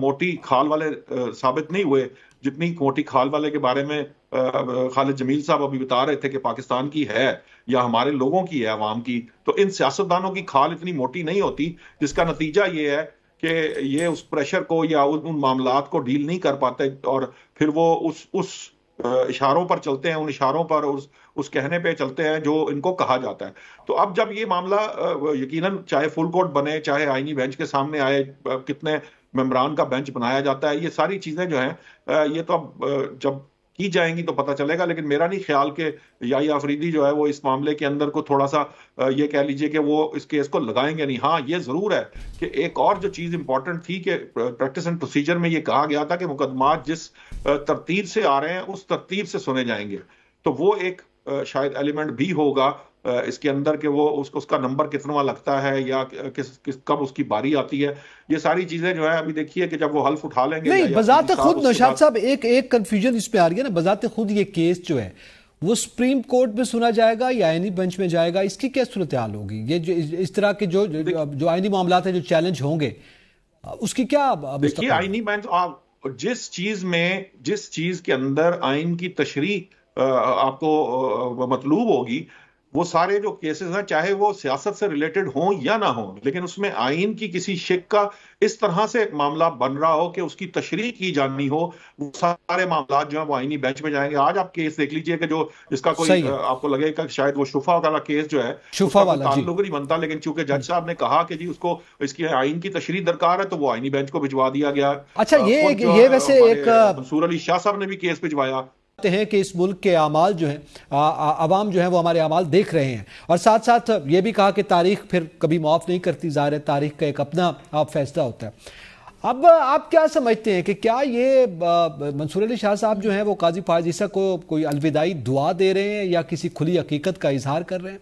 موٹی کھال والے ثابت نہیں ہوئے جتنی موٹی کھال والے کے بارے میں خالد جمیل صاحب ابھی بتا رہے تھے کہ پاکستان کی ہے یا ہمارے لوگوں کی ہے، عوام کی. تو ان سیاستدانوں کی کھال اتنی موٹی نہیں ہوتی، جس کا نتیجہ یہ ہے کہ یہ اس پریشر کو یا ان معاملات کو ڈیل نہیں کر پاتے، اور پھر وہ اس اشاروں پر چلتے ہیں، ان اشاروں پر اس کہنے پہ چلتے ہیں جو ان کو کہا جاتا ہے. تو اب جب یہ معاملہ یقیناً چاہے فل کورٹ بنے، چاہے آئینی بینچ کے سامنے آئے، کتنے ممبران کا بینچ بنایا جاتا ہے، یہ ساری چیزیں جو ہیں یہ تو اب جب کی جائیں گی تو پتہ چلے گا. لیکن میرا نہیں خیال کہ یحییٰ آفریدی جو ہے وہ اس معاملے کے اندر کو تھوڑا سا یہ کہہ لیجئے کہ وہ اس کیس کو لگائیں گے نہیں. ہاں یہ ضرور ہے کہ ایک اور جو چیز امپورٹنٹ تھی کہ پریکٹس اینڈ پروسیجر میں یہ کہا گیا تھا کہ مقدمات جس ترتیب سے آ رہے ہیں اس ترتیب سے سنے جائیں گے. تو وہ ایک شاید ایلیمنٹ بھی ہوگا اس کے اندر کہ وہ اس کا نمبر کتنا لگتا ہے یا کب اس کی باری آتی ہے. یہ ساری چیزیں جو ہے ابھی دیکھیے کہ جب وہ حلف اٹھا لیں گے. نہیں، بذات خود نوشاد صاحب ایک کنفیوژن اس پہ آ رہی ہے نا، بذات خود یہ کیس جو ہے وہ سپریم کورٹ میں سنا جائے گا یا آئینی بینچ میں جائے گا، اس کی کیا صورتحال ہوگی؟ یہ جو اس طرح کے جو آئینی معاملات ہیں جو چیلنج ہوں گے، اس کی کیا دیکھیے آئینی بینچ جس چیز کے اندر آئین کی تشریح آپ کو مطلوب ہوگی، وہ سارے جو کیسز ہیں چاہے وہ سیاست سے ریلیٹڈ ہوں یا نہ ہوں، لیکن اس میں آئین کی کسی شق کا اس طرح سے معاملہ بن رہا ہو کہ اس کی تشریح کی جانی ہو، وہ سارے معاملات جو ہیں وہ آئینی بینچ میں جائیں گے. آج آپ کیس دیکھ لیجئے کہ جو اس کا کوئی آپ کو لگے گا شاید وہ شفا والا کیس جو ہے شفا والا تعلق نہیں بنتا، لیکن چونکہ جج صاحب نے کہا کہ جی اس کی آئین کی تشریح درکار ہے تو وہ آئینی بینچ کو بھجوا دیا گیا. اچھا، یہ ویسے ایک منصور علی شاہ صاحب نے بھی کیس بھجوایا ہیں کہ اس ملک کے اعمال جو ہیں، عوام جو ہیں وہ ہمارے اعمال دیکھ رہے ہیں، اور ساتھ ساتھ یہ بھی کہا کہ تاریخ پھر کبھی معاف نہیں کرتی. ظاہر ہے تاریخ کا ایک اپنا فیصلہ ہوتا ہے. اب آپ کیا سمجھتے ہیں کہ کیا یہ منصور علی شاہ صاحب جو ہیں وہ قاضی فائز عیسیٰ کو کوئی الوداعی دعا دے رہے ہیں یا کسی کھلی حقیقت کا اظہار کر رہے ہیں؟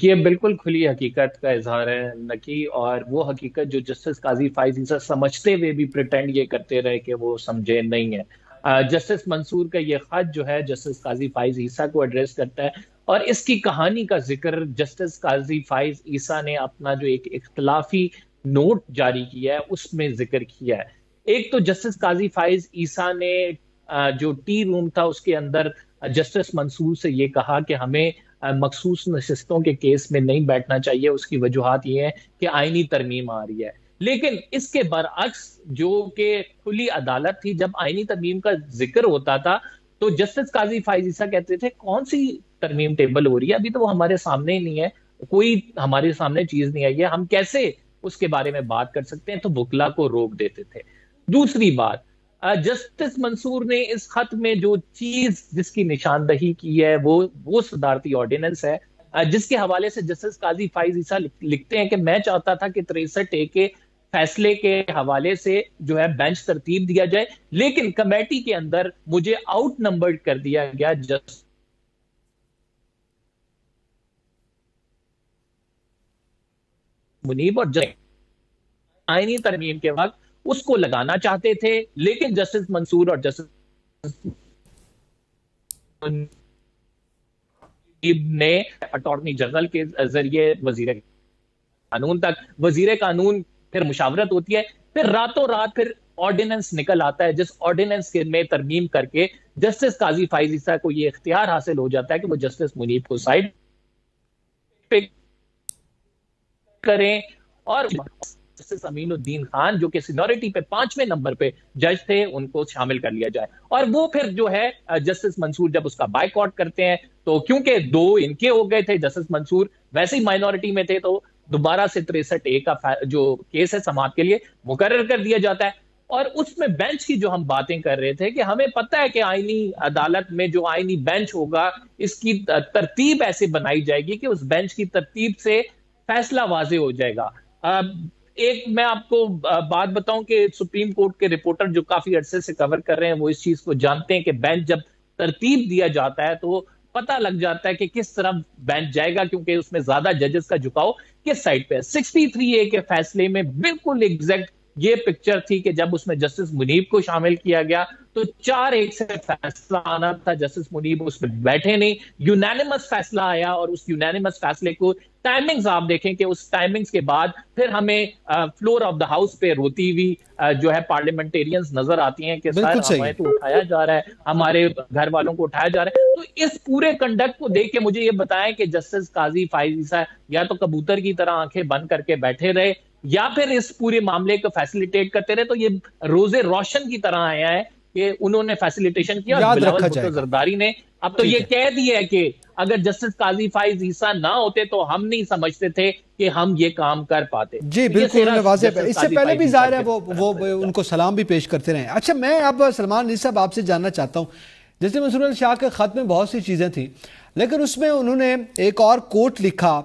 یہ بالکل کھلی حقیقت کا اظہار ہے نکی، اور وہ حقیقت جو جسٹس قاضی فائز عیسیٰ سمجھتے ہوئے بھی پریٹینڈ یہ کرتے رہے کہ وہ سمجھے نہیں ہے. جسٹس منصور کا یہ خط جو ہے جسٹس قاضی فائز عیسیٰ کو ایڈریس کرتا ہے، اور اس کی کہانی کا ذکر جسٹس قاضی فائز عیسیٰ نے اپنا جو ایک اختلافی نوٹ جاری کیا ہے اس میں ذکر کیا ہے. ایک تو جسٹس قاضی فائز عیسیٰ نے جو ٹی روم تھا اس کے اندر جسٹس منصور سے یہ کہا کہ ہمیں مخصوص نشستوں کے کیس میں نہیں بیٹھنا چاہیے. اس کی وجوہات یہ ہیں کہ آئینی ترمیم آ رہی ہے. لیکن اس کے برعکس جو کہ کھلی عدالت تھی، جب آئینی ترمیم کا ذکر ہوتا تھا تو جسٹس قاضی فائز عیسیٰ کہتے تھے کون سی ترمیم ٹیبل ہو رہی ہے، ابھی تو وہ ہمارے سامنے ہی نہیں ہے، کوئی ہمارے سامنے چیز نہیں آئی ہے، ہم کیسے اس کے بارے میں بات کر سکتے ہیں، تو وکلا کو روک دیتے تھے. دوسری بات، جسٹس منصور نے اس خط میں جو چیز جس کی نشاندہی کی ہے وہ صدارتی آرڈیننس ہے، جس کے حوالے سے جسٹس قاضی فائز عیسیٰ لکھتے ہیں کہ میں چاہتا تھا کہ 63A کے فیصلے کے حوالے سے جو ہے بینچ ترتیب دیا جائے، لیکن کمیٹی کے اندر مجھے آؤٹ نمبرڈ کر دیا گیا. جسٹس منیب اور آئینی ترمیم کے وقت اس کو لگانا چاہتے تھے، لیکن جسٹس منصور اور جسٹس نے اٹارنی جنرل کے ذریعے وزیر قانون تک، وزیر قانون پھر مشاورت ہوتی ہے، پھر راتوں رات پھر آرڈیننس نکل آتا ہے، جس آرڈیننس میں ترمیم کر کے جسٹس قاضی فائز عیسیٰ کو یہ اختیار حاصل ہو جاتا ہے کہ وہ جسٹس منیب کو سائڈ پہ کریں، اور جسٹس امین الدین خان جو کہ سینیورٹی پہ 5ویں نمبر پہ جج تھے ان کو شامل کر لیا جائے. اور وہ پھر جو ہے جسٹس منصور جب اس کا بائیک آؤٹ کرتے ہیں تو کیونکہ 2 ان کے ہو گئے تھے، جسٹس منصور ویسے ہی مائنورٹی میں تھے، تو دوبارہ سے 63A کا جو کیس ہے سماعت کے لیے مقرر کر دیا جاتا ہے. اور اس میں بینچ کی جو ہم باتیں کر رہے تھے کہ ہمیں پتہ ہے کہ آئینی عدالت میں جو آئینی بینچ ہوگا اس کی ترتیب ایسے بنائی جائے گی کہ اس بینچ کی ترتیب سے فیصلہ واضح ہو جائے گا. ایک میں آپ کو بات بتاؤں کہ سپریم کورٹ کے رپورٹر جو کافی عرصے سے کور کر رہے ہیں وہ اس چیز کو جانتے ہیں کہ بینچ جب ترتیب دیا جاتا ہے تو پتہ لگ جاتا ہے کہ کس طرف بینچ جائے گا، کیونکہ اس میں زیادہ ججز کا جھکاؤ کس سائڈ پہ ہے. 63A کے فیصلے میں بالکل ایگزیکٹ یہ پکچر تھی کہ جب اس میں جسٹس منیب کو شامل کیا گیا تو تو 4-1 سے فیصلہ آنا تھا. جسٹس منیب اس میں بیٹھے نہیں, یونینیمس فیصلہ آیا, اور اس یونینیمس فیصلے کو ٹائمنگز آپ دیکھیں کہ اس ٹائمنگز کے بعد پھر ہمیں فلور آف دا ہاؤس پہ روتی ہوئی جو ہے پارلیمنٹیرینز نظر آتی ہیں کہ سر ہمیں تو اٹھایا جا رہا ہے, ہمارے گھر والوں کو اٹھایا جا رہا ہے. تو اس پورے کنڈکٹ کو دیکھ کے مجھے یہ بتائیں کہ جسٹس قاضی فائز عیسیٰ یا تو کبوتر کی طرح آنکھیں بند کر کے بیٹھے رہے, یا پھر اس پورے معاملے کو فیسیلیٹیٹ کرتے رہے. تو یہ روز روشن کی طرح آیا ہے کہ انہوں نے فیسیلیٹیشن کیا. بلاول بھٹو زرداری نے اب تو یہ کہہ دیا ہے کہ اگر جسٹس قاضی فائز عیسیٰ نہ ہوتے تو ہم نہیں سمجھتے تھے کہ ہم یہ کام کر پاتے. جی بالکل واضح ہے. اس سے پہلے بھی ظاہر ہے وہ ان کو سلام بھی پیش کرتے رہے. اچھا میں اب سلمان علی صاحب آپ سے جاننا چاہتا ہوں, جیسے منصور علی شاہ کے خط میں بہت سی چیزیں تھیں, لیکن اس میں انہوں نے ایک اور کوٹ لکھا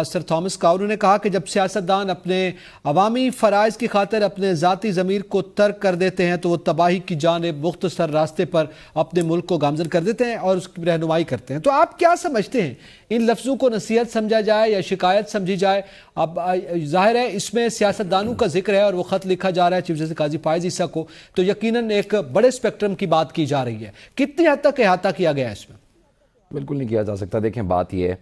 سر تھامس کا. انہوں نے کہا کہ جب سیاستدان اپنے عوامی فرائض کی خاطر اپنے ذاتی ضمیر کو ترک کر دیتے ہیں تو وہ تباہی کی جانب مختصر راستے پر اپنے ملک کو گامزن کر دیتے ہیں اور اس کی رہنمائی کرتے ہیں. تو آپ کیا سمجھتے ہیں, ان لفظوں کو نصیحت سمجھا جائے یا شکایت سمجھی جائے؟ اب ظاہر ہے اس میں سیاستدانوں کا ذکر ہے اور وہ خط لکھا جا رہا ہے چیف جسٹس قاضی فائز عیسیٰ کو, تو یقیناً ایک بڑے اسپیکٹرم کی بات کی جا رہی ہے. کتنی حد تک احاطہ کیا گیا ہے اس میں؟ بالکل نہیں کیا جا سکتا. دیکھیں بات یہ ہے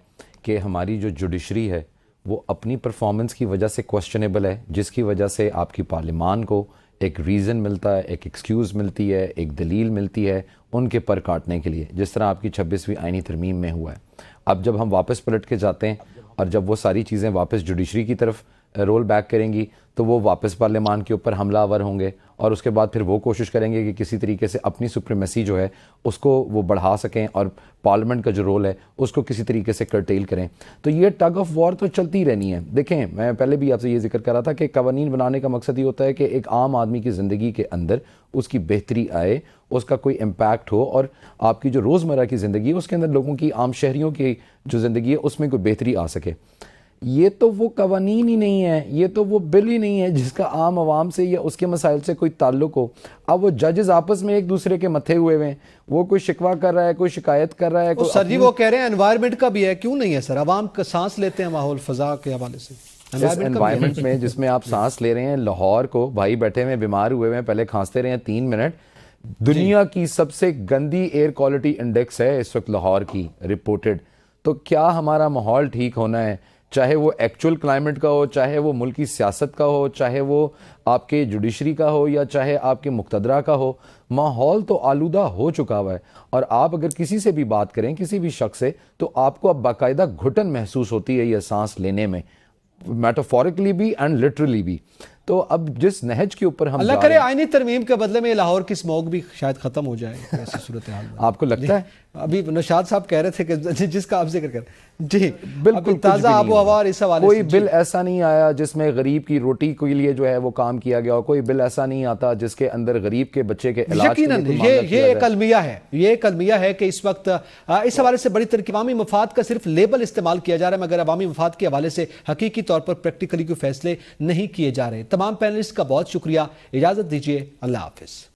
کہ ہماری جو جوڈیشری ہے وہ اپنی پرفارمنس کی وجہ سے کوسچنیبل ہے, جس کی وجہ سے آپ کی پارلیمان کو ایک ریزن ملتا ہے, ایک ایکسکیوز ملتی ہے, ایک دلیل ملتی ہے ان کے پر کاٹنے کے لیے, جس طرح آپ کی 26ویں آئینی ترمیم میں ہوا ہے. اب جب ہم واپس پلٹ کے جاتے ہیں اور جب وہ ساری چیزیں واپس جوڈیشری کی طرف رول بیک کریں گی تو وہ واپس پارلیمان کے اوپر حملہ آور ہوں گے, اور اس کے بعد پھر وہ کوشش کریں گے کہ کسی طریقے سے اپنی سپریمیسی جو ہے اس کو وہ بڑھا سکیں اور پارلیمنٹ کا جو رول ہے اس کو کسی طریقے سے کرٹیل کریں. تو یہ ٹگ آف وار تو چلتی رہنی ہے. دیکھیں میں پہلے بھی آپ سے یہ ذکر کر رہا تھا کہ قوانین بنانے کا مقصد یہ ہوتا ہے کہ ایک عام آدمی کی زندگی کے اندر اس کی بہتری آئے, اس کا کوئی امپیکٹ ہو, اور آپ کی جو روزمرہ کی زندگی ہے اس کے اندر لوگوں کی, عام شہریوں کی جو زندگی ہے اس میں کوئی بہتری آ سکے. یہ تو وہ قوانین ہی نہیں ہے, یہ تو وہ بل ہی نہیں ہے جس کا عام عوام سے یا اس کے مسائل سے کوئی تعلق ہو. اب وہ ججز آپس میں ایک دوسرے کے متھے ہوئے ہیں, وہ کوئی شکوہ کر رہا ہے, کوئی شکایت کر رہا ہے. سر جی وہ کہہ رہے ہیں انوائرمنٹ کا بھی ہے, کیوں نہیں ہے سر؟ عوام کا سانس لیتے ہیں ماحول فضا کے حوالے سے, اس انوائرمنٹ میں جس میں آپ سانس لے رہے ہیں. لاہور کو بھائی بیٹھے ہوئے بیمار ہوئے ہیں, پہلے کھانستے رہے ہیں 3 منٹ. دنیا کی سب سے گندی ایئر کوالٹی انڈیکس ہے اس وقت لاہور کی رپورٹڈ. تو کیا ہمارا ماحول ٹھیک ہونا ہے, چاہے وہ ایکچول کلائمیٹ کا ہو, چاہے وہ ملکی سیاست کا ہو, چاہے وہ آپ کے جوڈیشری کا ہو, یا چاہے آپ کے مقتدرہ کا ہو, ماحول تو آلودہ ہو چکا ہوا ہے. اور آپ اگر کسی سے بھی بات کریں, کسی بھی شخص سے, تو آپ کو اب باقاعدہ گھٹن محسوس ہوتی ہے یہ سانس لینے میں, میٹافورکلی بھی اینڈ لٹرلی بھی. تو اب جس نہج کے اوپر ہم اللہ کرے آئینی ترمیم کے بدلے میں لاہور کی اسموگ بھی شاید ختم ہو جائے ایسی صورتحال میں. آپ کو لگتا ہے؟ ابھی نشاط صاحب کہہ رہے تھے کہ جس کا آپ ذکر کر جی بالکل تازہ آب و ہوا اور اس حوالے سے کوئی بل ایسا نہیں آیا جس میں غریب کی روٹی کے لیے جو ہے وہ کام کیا گیا, اور کوئی بل ایسا نہیں آتا جس کے اندر غریب کے بچے کے علاج کے لیے یہ ایک المیہ ہے, یہ ایک المیہ ہے کہ اس وقت اس حوالے سے بڑی طرح عوامی مفاد کا صرف لیبل استعمال کیا جا رہا ہے, مگر عوامی مفاد کے حوالے سے حقیقی طور پر پریکٹیکلی کوئی فیصلے نہیں کیے جا رہے. تمام پینلسٹ کا بہت شکریہ, اجازت دیجیے, اللہ حافظ.